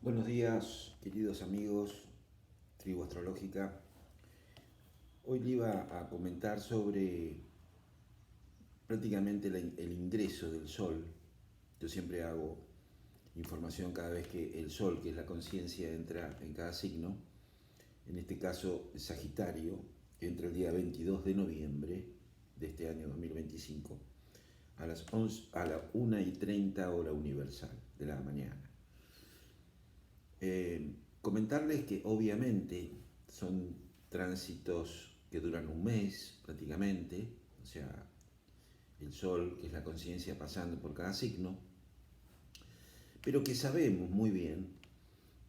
Buenos días, queridos amigos, tribu astrológica. Hoy le iba a comentar sobre prácticamente el ingreso del Sol. Yo siempre hago información cada vez que el Sol, que es la conciencia, entra en cada signo. En este caso, Sagitario, entra el día 22 de noviembre de este año 2025 a la 1:30 hora universal de la mañana. Comentarles que obviamente son tránsitos que duran un mes prácticamente, o sea, el Sol, que es la conciencia pasando por cada signo, pero que sabemos muy bien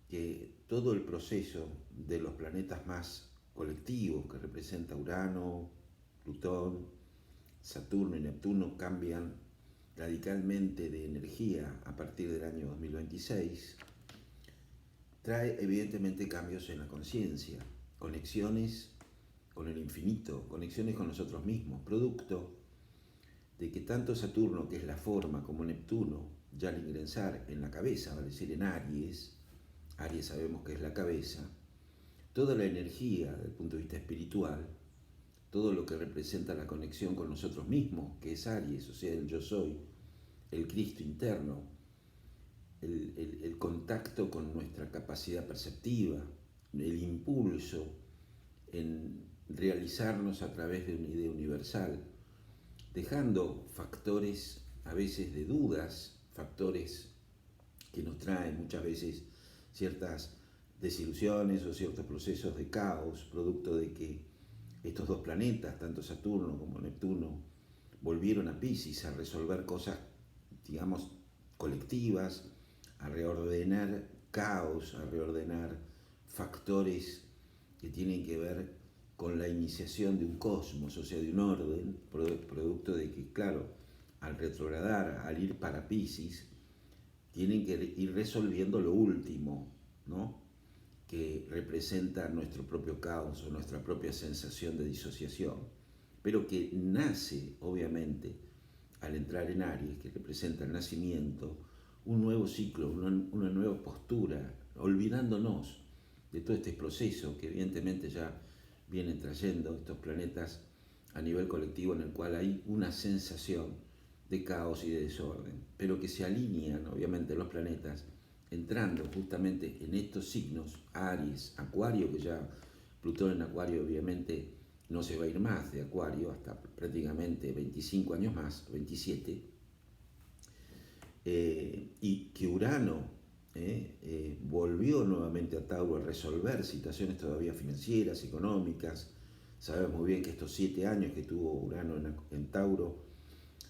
que todo el proceso de los planetas más colectivos que representa Urano, Plutón, Saturno y Neptuno cambian radicalmente de energía a partir del año 2026. Trae evidentemente cambios en la conciencia, conexiones con el infinito, conexiones con nosotros mismos, producto de que tanto Saturno, que es la forma, como Neptuno, ya al ingresar en la cabeza, vale decir en Aries, Aries sabemos que es la cabeza, toda la energía desde el punto de vista espiritual, todo lo que representa la conexión con nosotros mismos, que es Aries, o sea, el yo soy, el Cristo interno, el contacto con nuestra capacidad perceptiva, el impulso en realizarnos a través de una idea universal, dejando factores a veces de dudas, factores que nos traen muchas veces ciertas desilusiones o ciertos procesos de caos, producto de que estos dos planetas, tanto Saturno como Neptuno, volvieron a Piscis a resolver cosas, digamos, colectivas, a reordenar caos, a reordenar factores que tienen que ver con la iniciación de un cosmos, o sea, de un orden, producto de que, claro, al retrogradar, al ir para Piscis, tienen que ir resolviendo lo último, ¿no? Que representa nuestro propio caos o nuestra propia sensación de disociación, pero que nace, obviamente, al entrar en Aries, que representa el nacimiento, un nuevo ciclo, una nueva postura, olvidándonos de todo este proceso que evidentemente ya vienen trayendo estos planetas a nivel colectivo, en el cual hay una sensación de caos y de desorden, pero que se alinean obviamente los planetas entrando justamente en estos signos, Aries, Acuario, que ya Plutón en Acuario obviamente no se va a ir más de Acuario hasta prácticamente 25 años más, 27, y que Urano volvió nuevamente a Tauro a resolver situaciones todavía financieras, económicas. Sabemos muy bien que estos 7 años que tuvo Urano en Tauro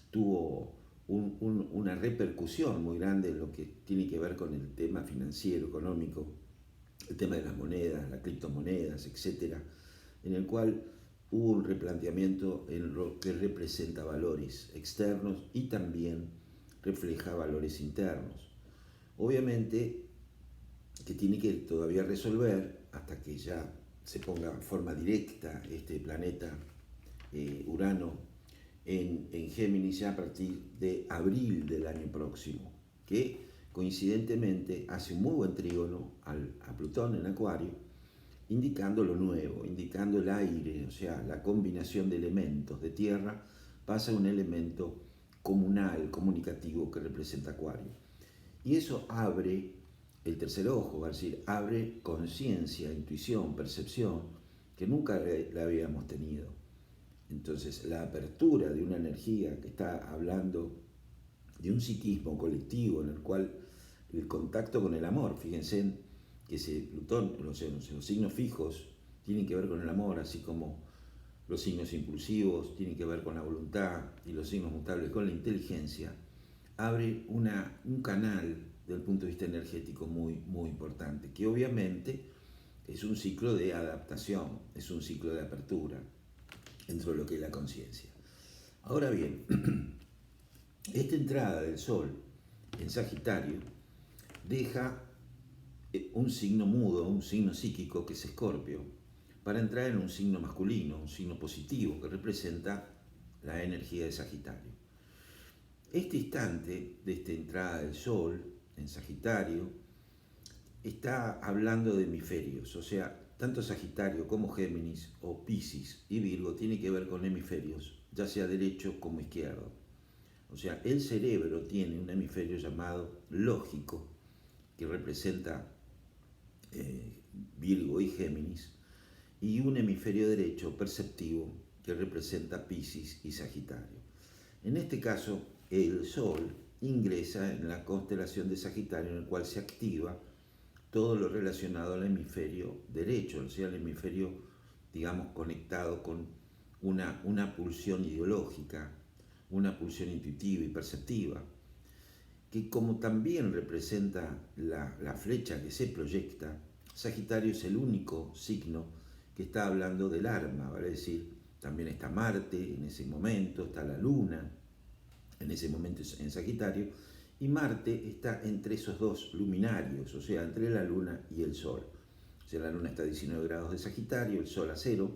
tuvo una repercusión muy grande en lo que tiene que ver con el tema financiero, económico, el tema de las monedas, las criptomonedas, etcétera, en el cual hubo un replanteamiento en lo que representa valores externos y también refleja valores internos. Obviamente que tiene que todavía resolver hasta que ya se ponga en forma directa este planeta Urano en Géminis ya a partir de abril del año próximo, que coincidentemente hace un muy buen trígono a Plutón en Acuario, indicando lo nuevo, indicando el aire, o sea, la combinación de elementos de tierra pasa a un elemento comunal, comunicativo que representa Acuario. Y eso abre el tercer ojo, es decir, abre conciencia, intuición, percepción, que nunca la habíamos tenido. Entonces, la apertura de una energía que está hablando de un psiquismo colectivo en el cual el contacto con el amor, fíjense que Plutón, los signos fijos tienen que ver con el amor, así como los signos impulsivos tienen que ver con la voluntad y los signos mutables con la inteligencia, abre un canal desde el punto de vista energético muy importante, que obviamente es un ciclo de adaptación, es un ciclo de apertura dentro de lo que es la conciencia. Ahora bien, esta entrada del Sol en Sagitario deja un signo mudo, un signo psíquico que es Escorpio, para entrar en un signo masculino, un signo positivo que representa la energía de Sagitario. Este instante de esta entrada del Sol en Sagitario está hablando de hemisferios, o sea, tanto Sagitario como Géminis o Piscis y Virgo tiene que ver con hemisferios, ya sea derecho como izquierdo. O sea, el cerebro tiene un hemisferio llamado lógico, que representa eh, Virgo y Géminis, y un hemisferio derecho perceptivo, que representa Piscis y Sagitario. En este caso, el Sol ingresa en la constelación de Sagitario, en el cual se activa todo lo relacionado al hemisferio derecho, o sea, el hemisferio, digamos, conectado con una pulsión ideológica, una pulsión intuitiva y perceptiva, que como también representa la flecha que se proyecta, Sagitario es el único signo que está hablando del arma, ¿vale? Es decir, también está Marte en ese momento, está la Luna en ese momento en Sagitario, y Marte está entre esos dos luminarios, o sea, entre la Luna y el Sol. O sea, la Luna está a 19 grados de Sagitario, el Sol a 0,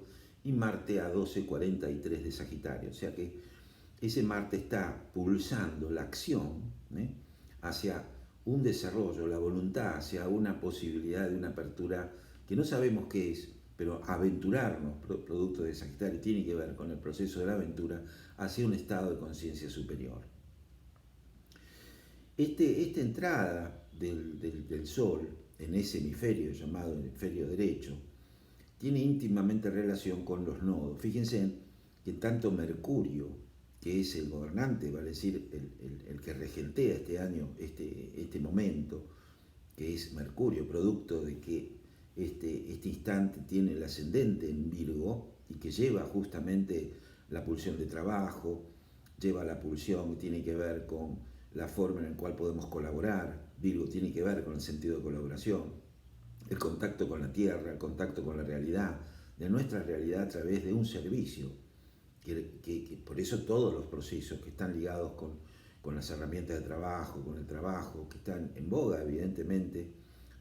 y Marte a 12,43 de Sagitario. O sea que ese Marte está pulsando la acción, ¿eh?, hacia un desarrollo, la voluntad, hacia una posibilidad de una apertura que no sabemos qué es, pero aventurarnos, producto de Sagitario, tiene que ver con el proceso de la aventura hacia un estado de conciencia superior. Esta entrada del Sol en ese hemisferio llamado hemisferio derecho tiene íntimamente relación con los nodos. Fíjense que tanto Mercurio, que es el gobernante, vale decir, el que regentea este año, este momento, que es Mercurio, producto de que este instante tiene el ascendente en Virgo y que lleva justamente la pulsión de trabajo, lleva la pulsión que tiene que ver con la forma en la cual podemos colaborar. Virgo tiene que ver con el sentido de colaboración, el contacto con la tierra, el contacto con la realidad, de nuestra realidad a través de un servicio, que por eso todos los procesos que están ligados con las herramientas de trabajo, con el trabajo, que están en boga evidentemente,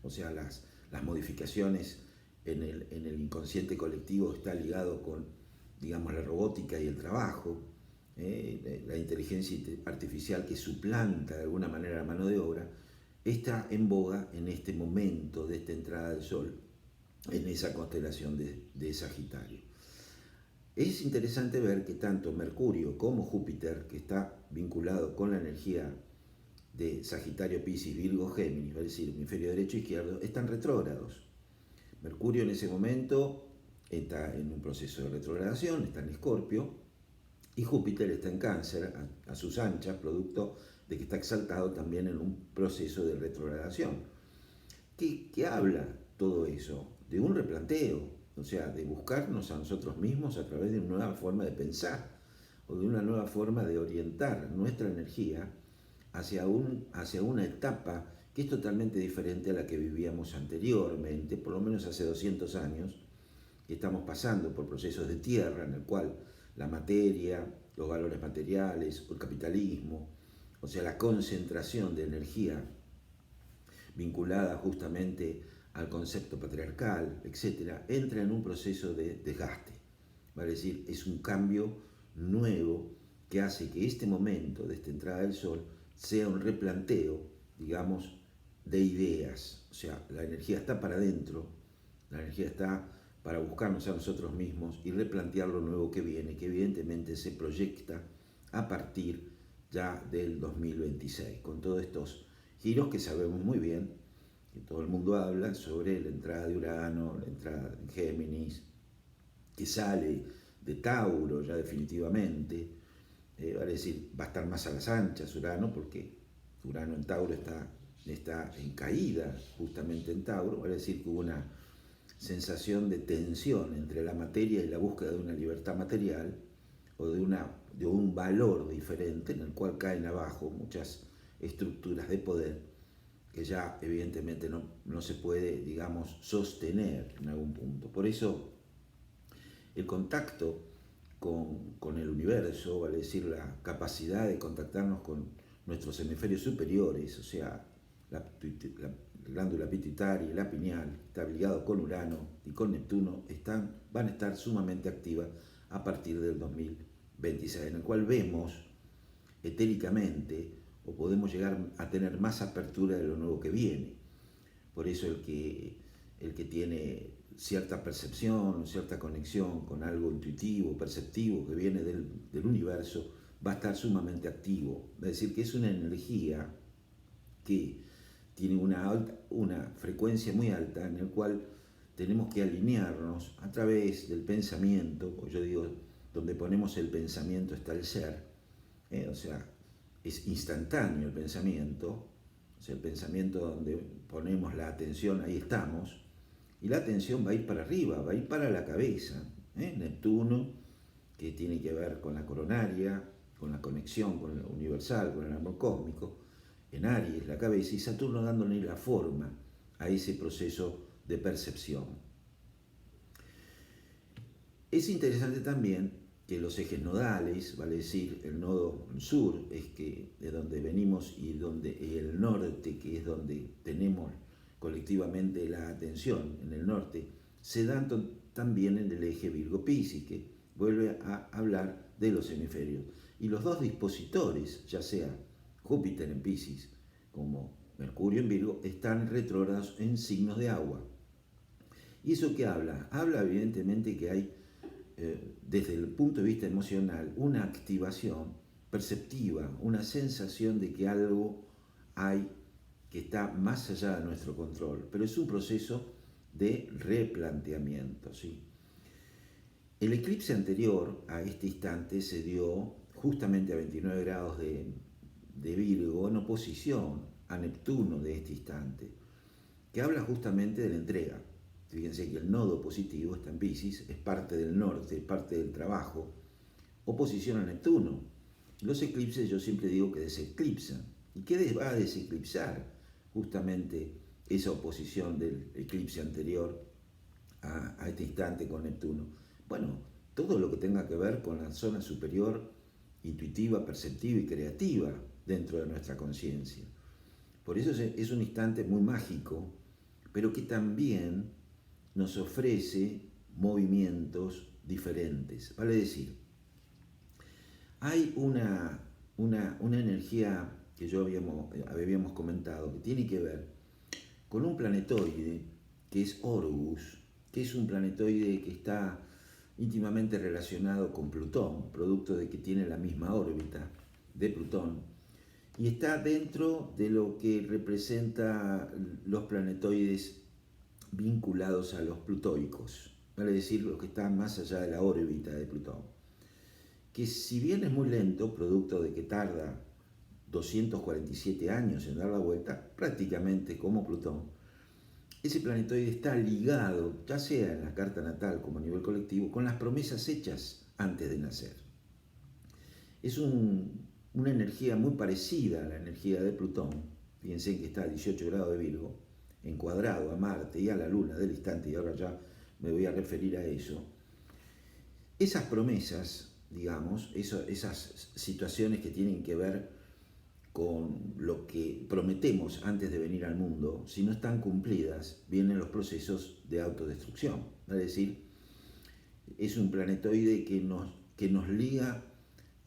o sea, las modificaciones en el inconsciente colectivo está ligado con, digamos, la robótica y el trabajo, la inteligencia artificial que suplanta de alguna manera la mano de obra, está en boga en este momento de esta entrada del Sol en esa constelación de Sagitario. Es interesante ver que tanto Mercurio como Júpiter, que está vinculado con la energía de Sagitario, Piscis, Virgo, Géminis, es decir, hemisferio derecho e izquierdo, están retrógrados. Mercurio en ese momento está en un proceso de retrogradación, está en Escorpio, y Júpiter está en Cáncer, a sus anchas, producto de que está exaltado también en un proceso de retrogradación. ¿Qué habla todo eso? De un replanteo, o sea, de buscarnos a nosotros mismos a través de una nueva forma de pensar o de una nueva forma de orientar nuestra energía hacia una etapa que es totalmente diferente a la que vivíamos anteriormente, por lo menos hace 200 años, que estamos pasando por procesos de tierra en el cual la materia, los valores materiales, el capitalismo, o sea, la concentración de energía vinculada justamente al concepto patriarcal, etcétera, entra en un proceso de desgaste. Vale decir, es un cambio nuevo que hace que este momento de esta entrada del Sol sea un replanteo, digamos, de ideas. O sea, la energía está para adentro, la energía está para buscarnos a nosotros mismos y replantear lo nuevo que viene, que evidentemente se proyecta a partir ya del 2026, con todos estos giros que sabemos muy bien, que todo el mundo habla sobre la entrada de Urano, la entrada en Géminis, que sale de Tauro ya definitivamente, vale decir, va a estar más a las anchas Urano, porque Urano en Tauro está en caída justamente en Tauro, vale decir que hubo una sensación de tensión entre la materia y la búsqueda de una libertad material o de un valor diferente en el cual caen abajo muchas estructuras de poder que ya evidentemente no se puede, digamos, sostener en algún punto. Por eso el contacto con el universo, vale decir, la capacidad de contactarnos con nuestros hemisferios superiores, o sea, la glándula pituitaria y la pineal, está ligado con Urano y con Neptuno, van a estar sumamente activas a partir del 2026, en el cual vemos etéricamente o podemos llegar a tener más apertura de lo nuevo que viene. Por eso el que tiene cierta percepción, cierta conexión con algo intuitivo, perceptivo que viene del universo, va a estar sumamente activo. Es decir, que es una energía que tiene una frecuencia muy alta en el cual tenemos que alinearnos a través del pensamiento, pues yo digo, donde ponemos el pensamiento está el ser, o sea, es instantáneo el pensamiento, o sea, el pensamiento donde ponemos la atención, ahí estamos, y la atención va a ir para arriba, va a ir para la cabeza. Neptuno, que tiene que ver con la coronaria, con la conexión con lo universal, con el amor cósmico, en Aries, la cabeza, y Saturno dándole la forma a ese proceso de percepción. Es interesante también que los ejes nodales, vale decir, el nodo sur, es que de donde venimos, y donde el norte, que es donde tenemos colectivamente la atención, en el norte, se dan también en el eje Virgo-Piscis, que vuelve a hablar de los hemisferios. Y los dos dispositores, ya sea Júpiter en Piscis como Mercurio en Virgo, están retrógrados en signos de agua. ¿Y eso qué habla? Habla evidentemente que hay, desde el punto de vista emocional, una activación perceptiva, una sensación de que algo hay que está más allá de nuestro control, pero es un proceso de replanteamiento, ¿sí? El eclipse anterior a este instante se dio justamente a 29 grados de Virgo, en oposición a Neptuno de este instante, que habla justamente de la entrega. Fíjense que el nodo positivo está en Piscis, es parte del norte, es parte del trabajo, oposición a Neptuno. Los eclipses yo siempre digo que deseclipsan. ¿Y qué va a deseclipsar? Justamente esa oposición del eclipse anterior a este instante con Neptuno. Bueno, todo lo que tenga que ver con la zona superior, intuitiva, perceptiva y creativa dentro de nuestra conciencia. Por eso es un instante muy mágico, pero que también nos ofrece movimientos diferentes. Vale decir, hay una energía que habíamos comentado, que tiene que ver con un planetoide que es Horus, que es un planetoide que está íntimamente relacionado con Plutón, producto de que tiene la misma órbita de Plutón, y está dentro de lo que representa los planetoides vinculados a los plutóicos, vale decir, los que están más allá de la órbita de Plutón, que si bien es muy lento, producto de que tarda 247 años en dar la vuelta, prácticamente como Plutón, ese planetoide está ligado, ya sea en la carta natal como a nivel colectivo, con las promesas hechas antes de nacer. Es una energía muy parecida a la energía de Plutón. Fíjense que está a 18 grados de Virgo, encuadrado a Marte y a la Luna del instante, y ahora ya me voy a referir a eso. Esas promesas, digamos, esas situaciones que tienen que ver con lo que prometemos antes de venir al mundo, si no están cumplidas, vienen los procesos de autodestrucción. Es decir, es un planetoide que nos liga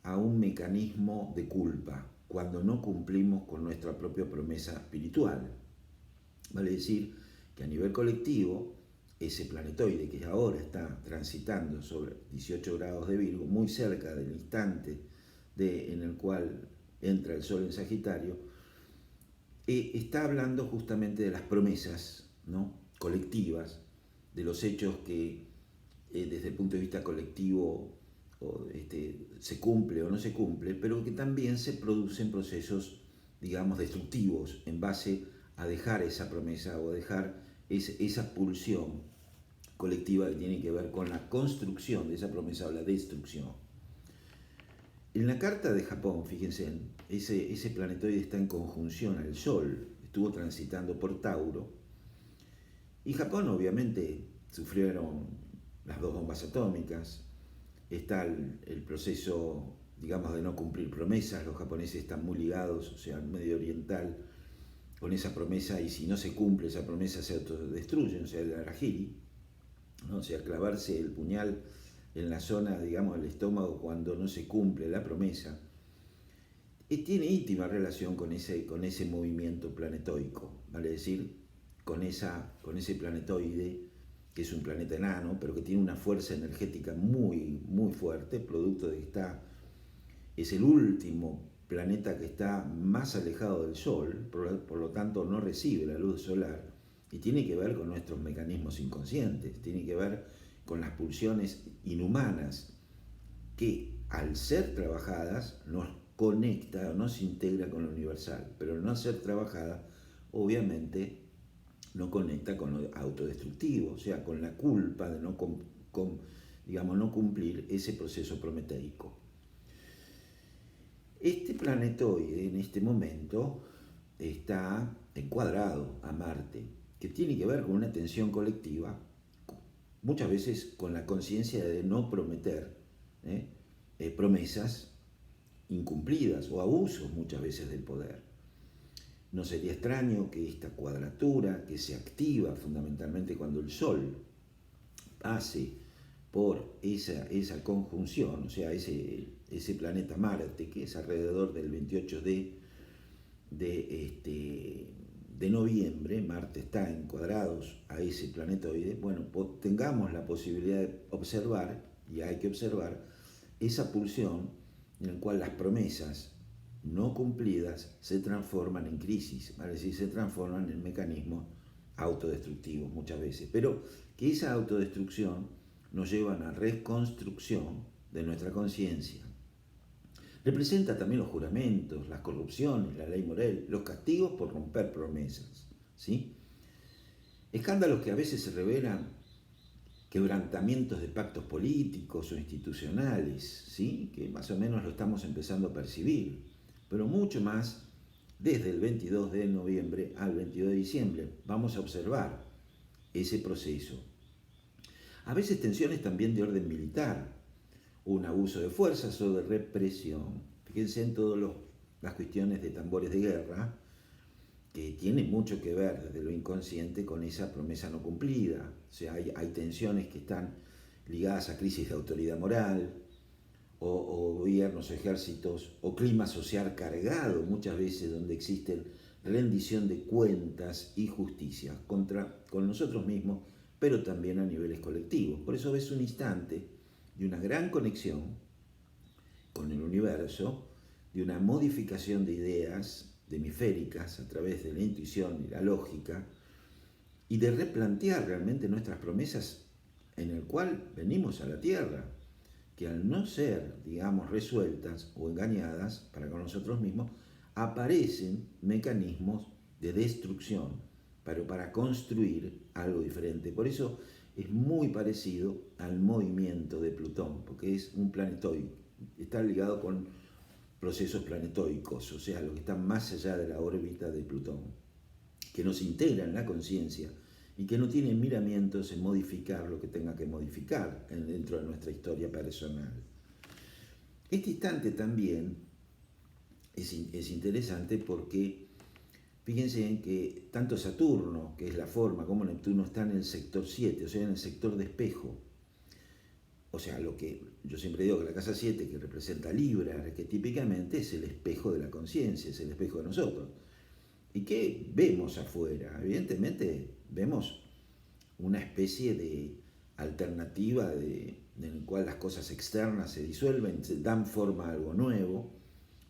a un mecanismo de culpa cuando no cumplimos con nuestra propia promesa espiritual. Vale decir que a nivel colectivo, ese planetoide que ahora está transitando sobre 18 grados de Virgo, muy cerca del instante en el cual entra el Sol en Sagitario, está hablando justamente de las promesas, ¿no?, colectivas, de los hechos que desde el punto de vista colectivo se cumple o no se cumple, pero que también se producen procesos, digamos, destructivos en base a dejar esa promesa o a dejar esa pulsión colectiva que tiene que ver con la construcción de esa promesa o la destrucción. En la carta de Japón, fíjense, ese planetoide está en conjunción al Sol, estuvo transitando por Tauro, y Japón obviamente sufrieron las dos bombas atómicas, está el proceso, digamos, de no cumplir promesas. Los japoneses están muy ligados, o sea, al medio oriental, con esa promesa, y si no se cumple esa promesa se autodestruyen, o sea, el harakiri, ¿no? O sea, clavarse el puñal en la zona, digamos, del estómago cuando no se cumple la promesa, tiene íntima relación con ese movimiento planetoico, vale decir, con ese planetoide, que es un planeta enano, pero que tiene una fuerza energética muy, muy fuerte, producto de que es el último planeta que está más alejado del Sol, por lo tanto no recibe la luz solar, y tiene que ver con nuestros mecanismos inconscientes, tiene que ver con las pulsiones inhumanas que al ser trabajadas nos conecta o nos integra con lo universal, pero al no ser trabajada obviamente no conecta con lo autodestructivo, o sea, con la culpa de digamos, no cumplir ese proceso prometeico. Este planetoide en este momento está encuadrado a Marte, que tiene que ver con una tensión colectiva, muchas veces con la conciencia de no prometer promesas incumplidas o abusos muchas veces del poder. No sería extraño que esta cuadratura, que se activa fundamentalmente cuando el Sol pase por esa conjunción, o sea, ese planeta Marte, que es alrededor del 28 de noviembre, Marte está encuadrados a ese planetoide, bueno, tengamos la posibilidad de observar, y hay que observar, esa pulsión en la cual las promesas no cumplidas se transforman en crisis, es decir, se transforman en mecanismos autodestructivos muchas veces, pero que esa autodestrucción nos lleva a una reconstrucción de nuestra conciencia. Representa también los juramentos, las corrupciones, la ley moral, los castigos por romper promesas, ¿sí? Escándalos que a veces se revelan quebrantamientos de pactos políticos o institucionales, ¿sí? Que más o menos lo estamos empezando a percibir, pero mucho más desde el 22 de noviembre al 22 de diciembre. Vamos a observar ese proceso. A veces tensiones también de orden militar, un abuso de fuerzas o de represión. Fíjense en todas las cuestiones de tambores de guerra, que tienen mucho que ver desde lo inconsciente con esa promesa no cumplida. O sea, hay tensiones que están ligadas a crisis de autoridad moral, o gobiernos, ejércitos, o clima social cargado, muchas veces donde existe rendición de cuentas y justicia con nosotros mismos, pero también a niveles colectivos. Por eso ves un instante de una gran conexión con el universo, de una modificación de ideas de hemisféricas a través de la intuición y la lógica, y de replantear realmente nuestras promesas en el cual venimos a la Tierra, que al no ser, digamos, resueltas o engañadas para con nosotros mismos, aparecen mecanismos de destrucción, pero para construir algo diferente. Por eso es muy parecido al movimiento de Plutón, porque es un planetoide, está ligado con procesos planetoicos, o sea, lo que está más allá de la órbita de Plutón, que nos integra en la conciencia y que no tiene miramientos en modificar lo que tenga que modificar dentro de nuestra historia personal. Este instante también es interesante porque fíjense en que tanto Saturno, que es la forma, como Neptuno están en el sector 7, o sea, en el sector de espejo. O sea, lo que yo siempre digo que la casa 7, que representa Libra arquetípicamente, es el espejo de la conciencia, es el espejo de nosotros. ¿Y qué vemos afuera? Evidentemente vemos una especie de alternativa en la cual las cosas externas se disuelven, se dan forma a algo nuevo,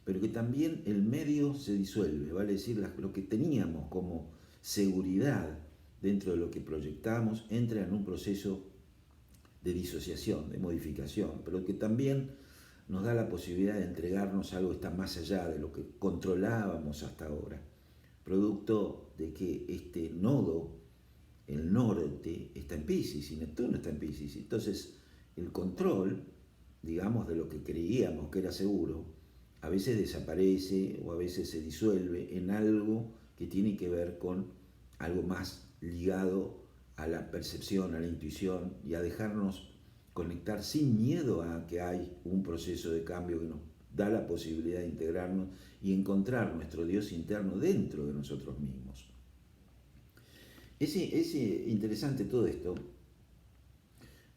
pero que también el medio se disuelve, vale decir, lo que teníamos como seguridad dentro de lo que proyectamos entra en un proceso de disociación, de modificación, pero que también nos da la posibilidad de entregarnos a algo que está más allá de lo que controlábamos hasta ahora, producto de que este nodo, el norte, está en Piscis y Neptuno está en Piscis. Entonces, el control, digamos, de lo que creíamos que era seguro, a veces desaparece o a veces se disuelve en algo que tiene que ver con algo más ligado a la percepción, a la intuición y a dejarnos conectar sin miedo a que hay un proceso de cambio que nos da la posibilidad de integrarnos y encontrar nuestro Dios interno dentro de nosotros mismos. Es interesante todo esto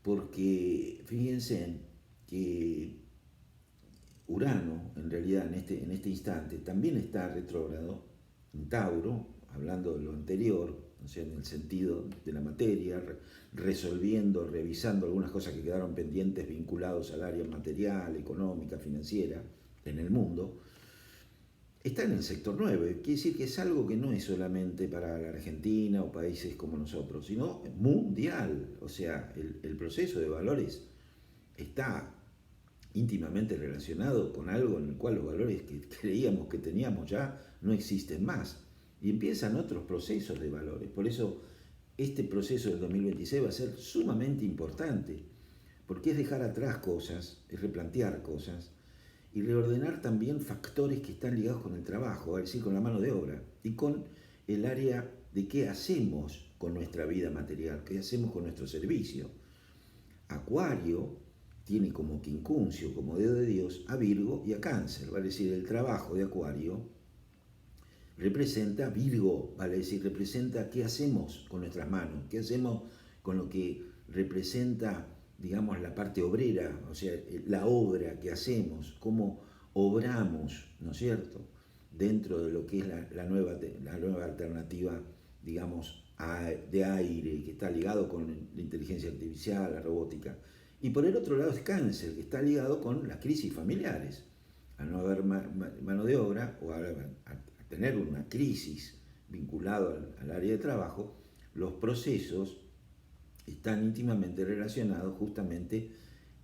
porque fíjense que Urano, en realidad en este instante, también está retrógrado en Tauro, hablando de lo anterior, ¿no o sea, en el sentido de la materia, resolviendo, revisando algunas cosas que quedaron pendientes vinculados al área material, económica, financiera en el mundo, está en el sector 9. Quiere decir que es algo que no es solamente para la Argentina o países como nosotros, sino mundial. O sea, el proceso de valores está íntimamente relacionado con algo en el cual los valores que creíamos que teníamos ya no existen más. Y empiezan otros procesos de valores. Por eso este proceso del 2026 va a ser sumamente importante, porque es dejar atrás cosas, es replantear cosas, y reordenar también factores que están ligados con el trabajo, es decir, con la mano de obra, y con el área de qué hacemos con nuestra vida material, qué hacemos con nuestro servicio. Acuario tiene como quincuncio, como dedo de Dios, a Virgo y a Cáncer, vale decir, el trabajo de Acuario representa Virgo, vale decir, representa qué hacemos con nuestras manos, qué hacemos con lo que representa, digamos, la parte obrera, o sea, la obra que hacemos, cómo obramos, ¿no es cierto?, dentro de lo que es la nueva alternativa, digamos, de aire, que está ligado con la inteligencia artificial, la robótica. Y por el otro lado es Cáncer, que está ligado con las crisis familiares. Al no haber mano de obra o a tener una crisis vinculada al área de trabajo, los procesos están íntimamente relacionados justamente,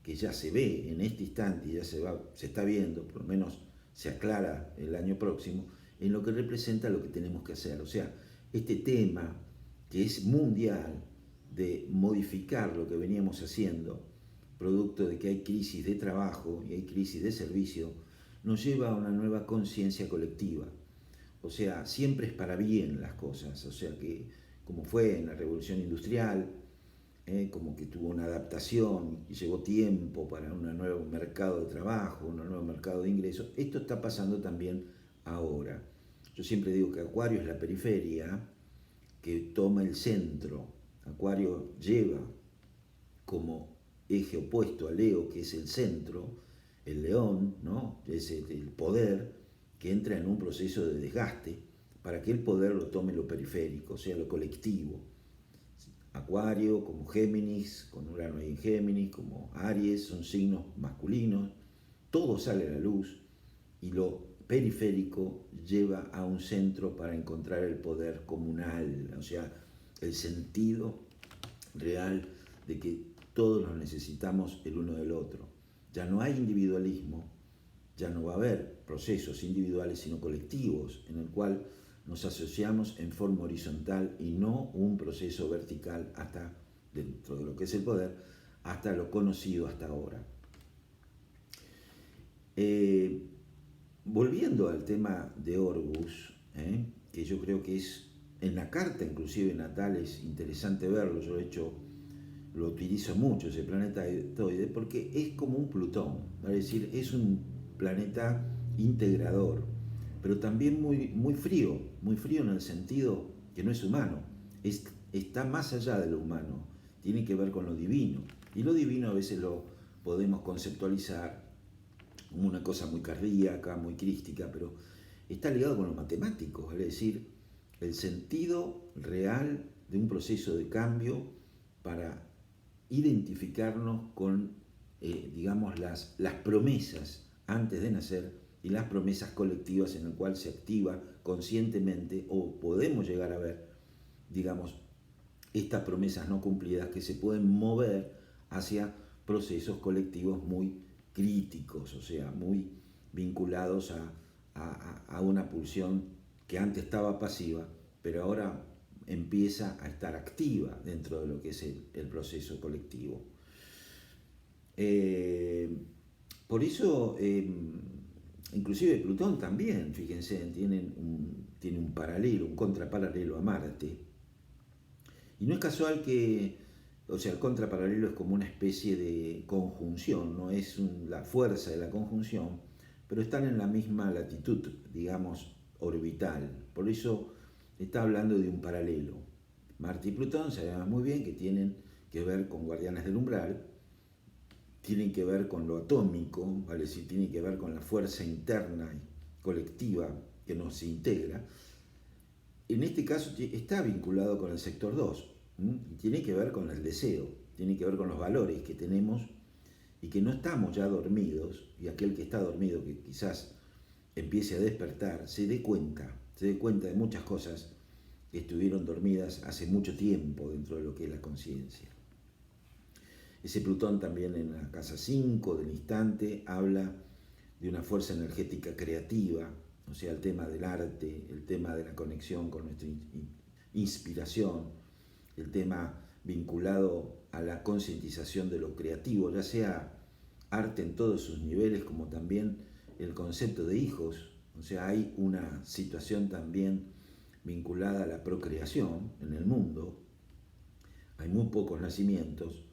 que ya se ve en este instante, ya se está viendo, por lo menos se aclara el año próximo, en lo que representa lo que tenemos que hacer. O sea, este tema que es mundial de modificar lo que veníamos haciendo, producto de que hay crisis de trabajo y hay crisis de servicio, nos lleva a una nueva conciencia colectiva. O sea, siempre es para bien las cosas, o sea que como fue en la Revolución Industrial, como que tuvo una adaptación y llevó tiempo para un nuevo mercado de trabajo, un nuevo mercado de ingresos, esto está pasando también ahora. Yo siempre digo que Acuario es la periferia que toma el centro. Acuario lleva como eje opuesto a Leo, que es el centro, el león, ¿no?, es el poder, que entra en un proceso de desgaste para que el poder lo tome lo periférico, o sea, lo colectivo. Acuario, como Géminis, con Urano ahí en Géminis, como Aries, son signos masculinos, todo sale a la luz y lo periférico lleva a un centro para encontrar el poder comunal, o sea, el sentido real de que todos nos necesitamos el uno del otro. Ya no hay individualismo, ya no va a haber procesos individuales sino colectivos, en el cual nos asociamos en forma horizontal y no un proceso vertical hasta, dentro de lo que es el poder, hasta lo conocido hasta ahora. Volviendo al tema de Orbus, que yo creo que es, en la carta inclusive natal es interesante verlo, yo de hecho lo utilizo mucho ese planeta porque es como un Plutón, es decir, es un planeta integrador, pero también muy frío en el sentido que no es humano, está más allá de lo humano, tiene que ver con lo divino, y lo divino a veces lo podemos conceptualizar como una cosa muy cardíaca, muy crística, pero está ligado con lo matemático, es decir, el sentido real de un proceso de cambio para identificarnos con, digamos, las promesas antes de nacer y las promesas colectivas en el cual se activa conscientemente o podemos llegar a ver, digamos, estas promesas no cumplidas que se pueden mover hacia procesos colectivos muy críticos, o sea, muy vinculados a una pulsión que antes estaba pasiva, pero ahora empieza a estar activa dentro de lo que es el proceso colectivo. Por eso, inclusive Plutón también, fíjense, tiene un paralelo, un contraparalelo a Marte. Y no es casual que, o sea, el contraparalelo es como una especie de conjunción, no es la fuerza de la conjunción, pero están en la misma latitud, digamos, orbital. Por eso está hablando de un paralelo. Marte y Plutón sabemos muy bien que tienen que ver con guardianes del umbral, tienen que ver con lo atómico, ¿vale? Decir, tienen que ver con la fuerza interna y colectiva que nos integra, en este caso está vinculado con el sector 2, y tiene que ver con el deseo, tiene que ver con los valores que tenemos y que no estamos ya dormidos, y aquel que está dormido, que quizás empiece a despertar, se dé cuenta de muchas cosas que estuvieron dormidas hace mucho tiempo dentro de lo que es la conciencia. Ese Plutón también en la casa 5 del instante habla de una fuerza energética creativa, o sea, el tema del arte, el tema de la conexión con nuestra inspiración, el tema vinculado a la concientización de lo creativo, ya sea arte en todos sus niveles, como también el concepto de hijos. O sea, hay una situación también vinculada a la procreación en el mundo. Hay muy pocos nacimientos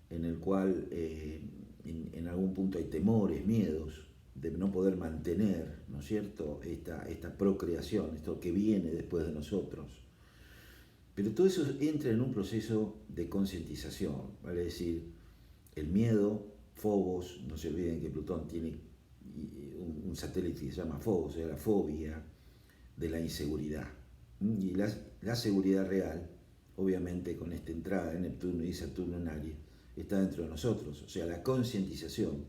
en el cual en algún punto hay temores, miedos de no poder mantener, ¿no es cierto?, esta procreación, esto que viene después de nosotros. Pero todo eso entra en un proceso de concientización, vale decir, el miedo, Fobos, no se olviden que Plutón tiene un satélite que se llama Fobos, o sea, la fobia de la inseguridad. Y la seguridad real, obviamente con esta entrada de Neptuno y Saturno en Aries, está dentro de nosotros, o sea, la concientización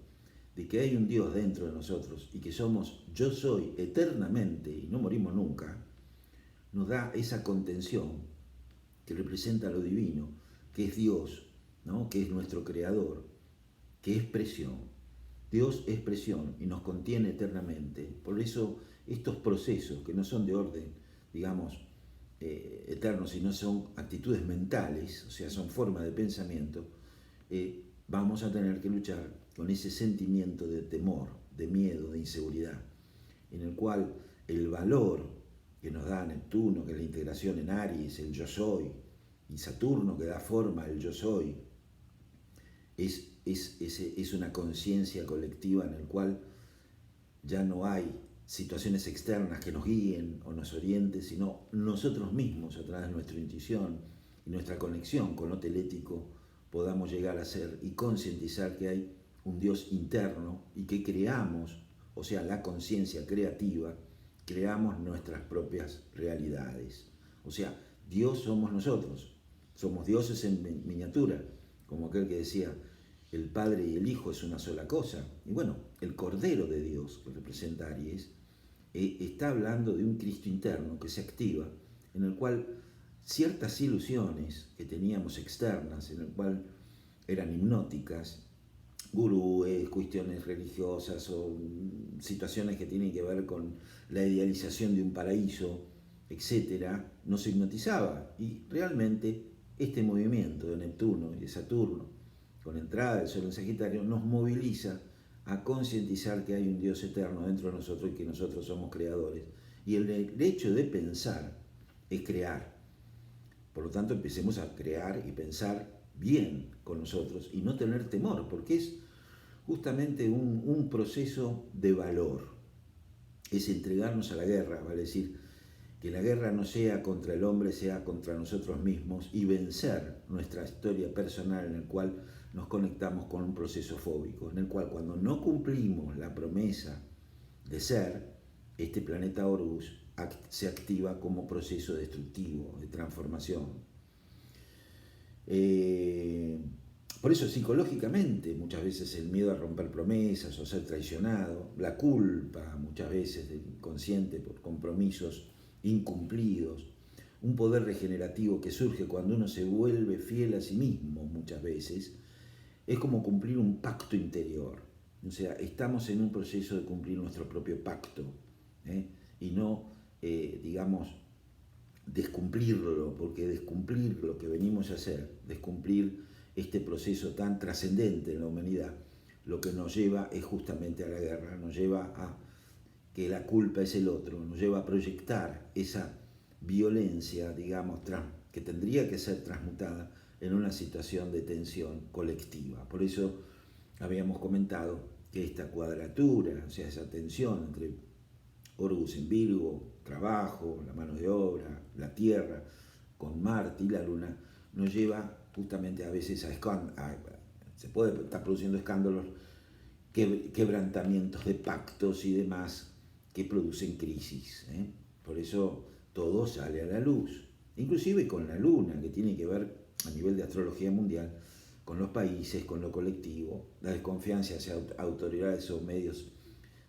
de que hay un Dios dentro de nosotros y que somos yo soy eternamente y no morimos nunca, nos da esa contención que representa lo divino, que es Dios, ¿no?, que es nuestro creador, que es presión. Dios es presión y nos contiene eternamente. Por eso estos procesos que no son de orden, digamos, eternos, sino son actitudes mentales, o sea, son formas de pensamiento, vamos a tener que luchar con ese sentimiento de temor, de miedo, de inseguridad, en el cual el valor que nos da Neptuno, que es la integración en Aries, el yo soy, y Saturno, que da forma al yo soy, es una conciencia colectiva en el cual ya no hay situaciones externas que nos guíen o nos orienten, sino nosotros mismos, a través de nuestra intuición y nuestra conexión con lo telético, podamos llegar a ser y concientizar que hay un Dios interno y que creamos, o sea, la conciencia creativa, creamos nuestras propias realidades. O sea, Dios somos nosotros, somos dioses en miniatura, como aquel que decía, el Padre y el Hijo es una sola cosa. Y bueno, el Cordero de Dios, que representa a Aries, está hablando de un Cristo interno que se activa, en el cual ciertas ilusiones que teníamos externas, en el cual eran hipnóticas, gurúes, cuestiones religiosas o situaciones que tienen que ver con la idealización de un paraíso, etcétera, nos hipnotizaba. Y realmente este movimiento de Neptuno y de Saturno, con entrada del Sol en Sagitario, nos moviliza a concientizar que hay un Dios eterno dentro de nosotros y que nosotros somos creadores. Y el hecho de pensar es crear. Por lo tanto, empecemos a crear y pensar bien con nosotros y no tener temor, porque es justamente un proceso de valor. Es entregarnos a la guerra, vale decir, que la guerra no sea contra el hombre, sea contra nosotros mismos y vencer nuestra historia personal en el cual nos conectamos con un proceso fóbico, en el cual cuando no cumplimos la promesa de ser, este planeta Horus se activa como proceso destructivo, de transformación. Por eso psicológicamente muchas veces el miedo a romper promesas o ser traicionado, la culpa muchas veces del inconsciente por compromisos incumplidos, un poder regenerativo que surge cuando uno se vuelve fiel a sí mismo muchas veces, es como cumplir un pacto interior. O sea, estamos en un proceso de cumplir nuestro propio pacto, y no, digamos, descumplirlo, porque descumplir lo que venimos a hacer, descumplir este proceso tan trascendente en la humanidad, lo que nos lleva es justamente a la guerra, nos lleva a que la culpa es el otro, nos lleva a proyectar esa violencia, digamos, que tendría que ser transmutada en una situación de tensión colectiva. Por eso habíamos comentado que esta cuadratura, o sea, esa tensión entre Horus en Virgo, trabajo, la mano de obra, la tierra, con Marte y la luna, nos lleva justamente a veces se puede estar produciendo escándalos, quebrantamientos de pactos y demás que producen crisis. Por eso todo sale a la luz, inclusive con la luna, que tiene que ver a nivel de astrología mundial con los países, con lo colectivo, la desconfianza hacia autoridades o medios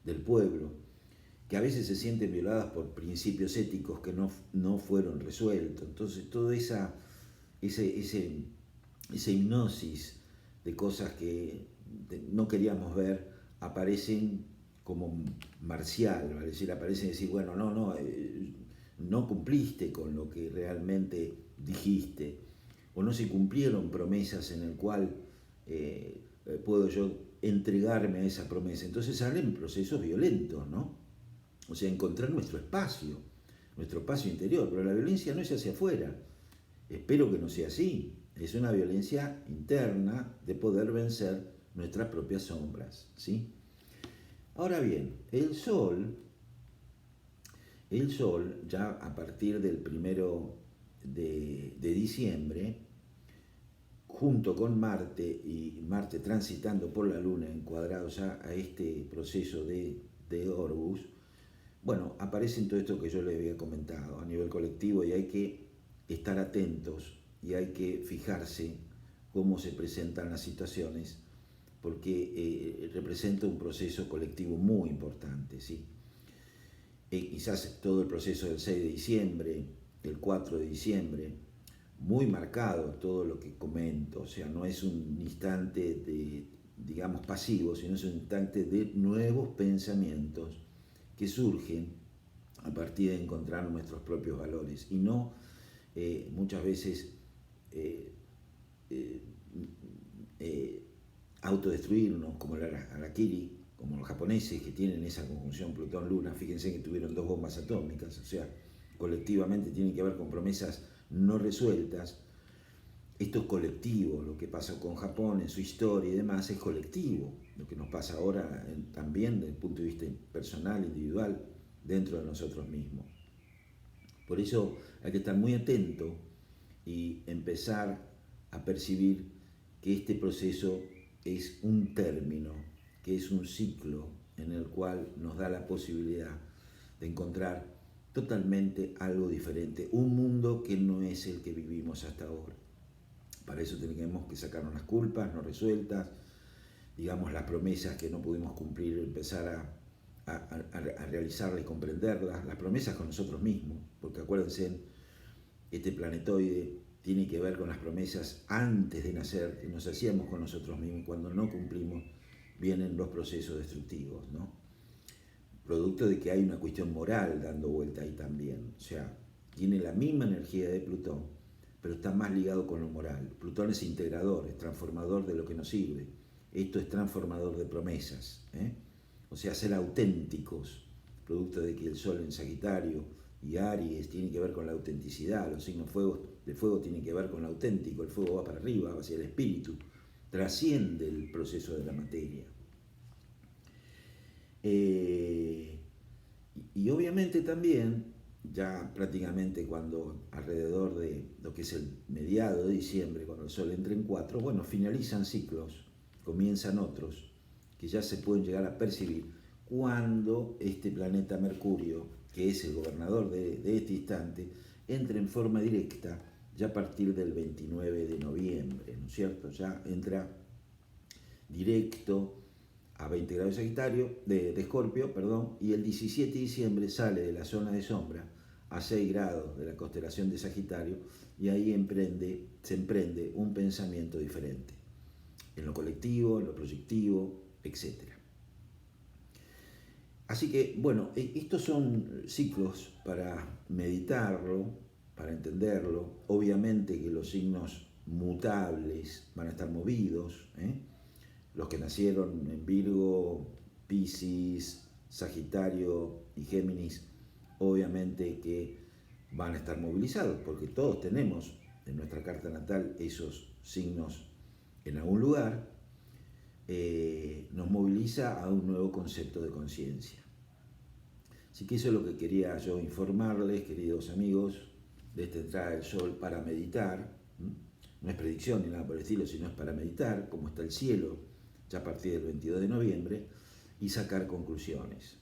del pueblo, que a veces se sienten violadas por principios éticos que no fueron resueltos. Entonces, toda esa hipnosis de cosas que no queríamos ver aparecen como marcial, ¿vale? Es decir, aparecen decir, bueno, no cumpliste con lo que realmente dijiste, o no se cumplieron promesas en el cual puedo yo entregarme a esa promesa. Entonces salen procesos violentos, ¿no? O sea, encontrar nuestro espacio interior, pero la violencia no es hacia afuera. Espero que no sea así. Es una violencia interna de poder vencer nuestras propias sombras, ¿sí? Ahora bien, el Sol ya a partir del 1 de diciembre, junto con Marte, y Marte transitando por la Luna, encuadrado ya a este proceso de Orbus, bueno, aparecen todo esto que yo les había comentado a nivel colectivo, y hay que estar atentos y hay que fijarse cómo se presentan las situaciones, porque representa un proceso colectivo muy importante, ¿sí? Quizás todo el proceso del 6 de diciembre, el 4 de diciembre, muy marcado todo lo que comento, o sea, no es un instante de, digamos, pasivo, sino es un instante de nuevos pensamientos que surgen a partir de encontrar nuestros propios valores y no muchas veces autodestruirnos como el harakiri, como los japoneses que tienen esa conjunción Plutón-Luna. Fíjense que tuvieron 2 bombas atómicas, o sea, colectivamente tiene que ver con promesas no resueltas. Esto es colectivo, lo que pasó con Japón en su historia y demás es colectivo. Lo que nos pasa ahora también desde el punto de vista personal, individual, dentro de nosotros mismos. Por eso hay que estar muy atento y empezar a percibir que este proceso es un término, que es un ciclo en el cual nos da la posibilidad de encontrar totalmente algo diferente, un mundo que no es el que vivimos hasta ahora. Para eso tenemos que sacarnos las culpas no resueltas, digamos las promesas que no pudimos cumplir, empezar a realizarlas y comprenderlas, las promesas con nosotros mismos, porque acuérdense, este planetoide tiene que ver con las promesas antes de nacer que nos hacíamos con nosotros mismos. Cuando no cumplimos vienen los procesos destructivos, ¿no? Producto de que hay una cuestión moral dando vuelta ahí también, o sea, tiene la misma energía de Plutón, pero está más ligado con lo moral. Plutón es integrador, es transformador de lo que nos sirve. Esto es transformador de promesas, ¿eh? O sea, ser auténticos, producto de que el Sol en Sagitario y Aries tiene que ver con la autenticidad, los signos de fuego tienen que ver con lo auténtico, el fuego va para arriba, va hacia el espíritu, trasciende el proceso de la materia. Y obviamente también, ya prácticamente cuando alrededor de lo que es el mediado de diciembre, cuando el Sol entra en 4, bueno, finalizan ciclos, comienzan otros, que ya se pueden llegar a percibir cuando este planeta Mercurio, que es el gobernador de este instante, entra en forma directa ya a partir del 29 de noviembre, ¿no es cierto? Ya entra directo a 20 grados de Escorpio, perdón, y el 17 de diciembre sale de la zona de sombra a 6 grados de la constelación de Sagitario, y ahí se emprende un pensamiento diferente, en lo colectivo, en lo proyectivo, etc. Así que, bueno, estos son ciclos para meditarlo, para entenderlo. Obviamente que los signos mutables van a estar movidos, ¿eh? Los que nacieron en Virgo, Piscis, Sagitario y Géminis, obviamente que van a estar movilizados, porque todos tenemos en nuestra carta natal esos signos en algún lugar. Nos moviliza a un nuevo concepto de conciencia. Así que eso es lo que quería yo informarles, queridos amigos, de esta entrada del Sol para meditar. No es predicción ni nada por el estilo, sino es para meditar cómo está el cielo ya a partir del 22 de noviembre y sacar conclusiones.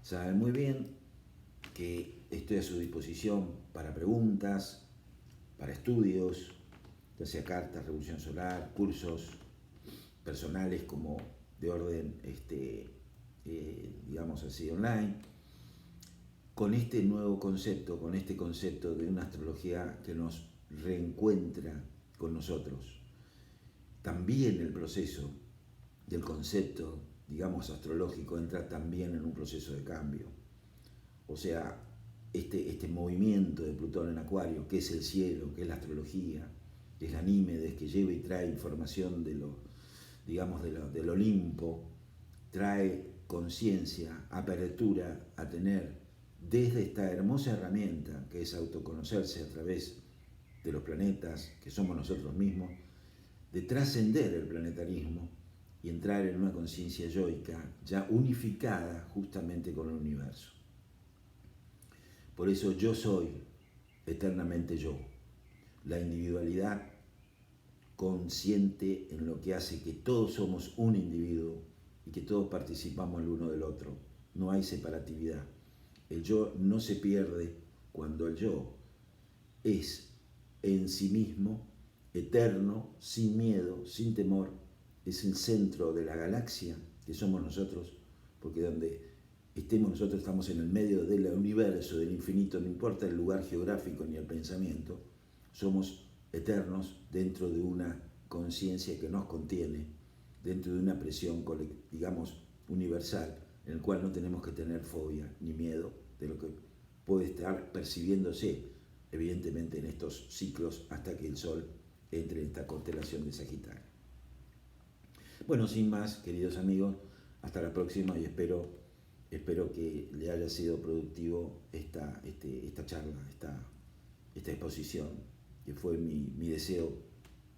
Saben muy bien que estoy a su disposición para preguntas, para estudios, ya sea cartas, revolución solar, cursos personales como de orden, digamos así, online, con este nuevo concepto, con este concepto de una astrología que nos reencuentra con nosotros. También el proceso del concepto, digamos, astrológico entra también en un proceso de cambio. O sea, este movimiento de Plutón en Acuario, que es el cielo, que es la astrología, que es la Ganímedes, que lleva y trae información de lo, digamos, del Olimpo, trae conciencia, apertura a tener desde esta hermosa herramienta que es autoconocerse a través de los planetas, que somos nosotros mismos, de trascender el planetarismo y entrar en una conciencia yoica ya unificada justamente con el universo. Por eso yo soy eternamente yo, la individualidad consciente en lo que hace que todos somos un individuo y que todos participamos el uno del otro. No hay separatividad. El yo no se pierde cuando el yo es en sí mismo, eterno, sin miedo, sin temor. Es el centro de la galaxia que somos nosotros, porque donde estemos nosotros estamos en el medio del universo, del infinito, no importa el lugar geográfico ni el pensamiento, somos eternos dentro de una conciencia que nos contiene, dentro de una presión, digamos, universal, en el cual no tenemos que tener fobia ni miedo de lo que puede estar percibiéndose, evidentemente, en estos ciclos hasta que el Sol entre en esta constelación de Sagitario. Bueno, sin más, queridos amigos, hasta la próxima y espero que le haya sido productivo esta charla, esta exposición, que fue mi deseo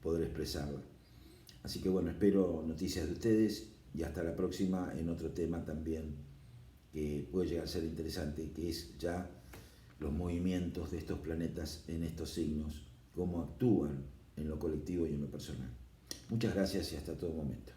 poder expresarla. Así que bueno, espero noticias de ustedes y hasta la próxima en otro tema también que puede llegar a ser interesante, que es ya los movimientos de estos planetas en estos signos, cómo actúan en lo colectivo y en lo personal. Muchas gracias y hasta todo momento.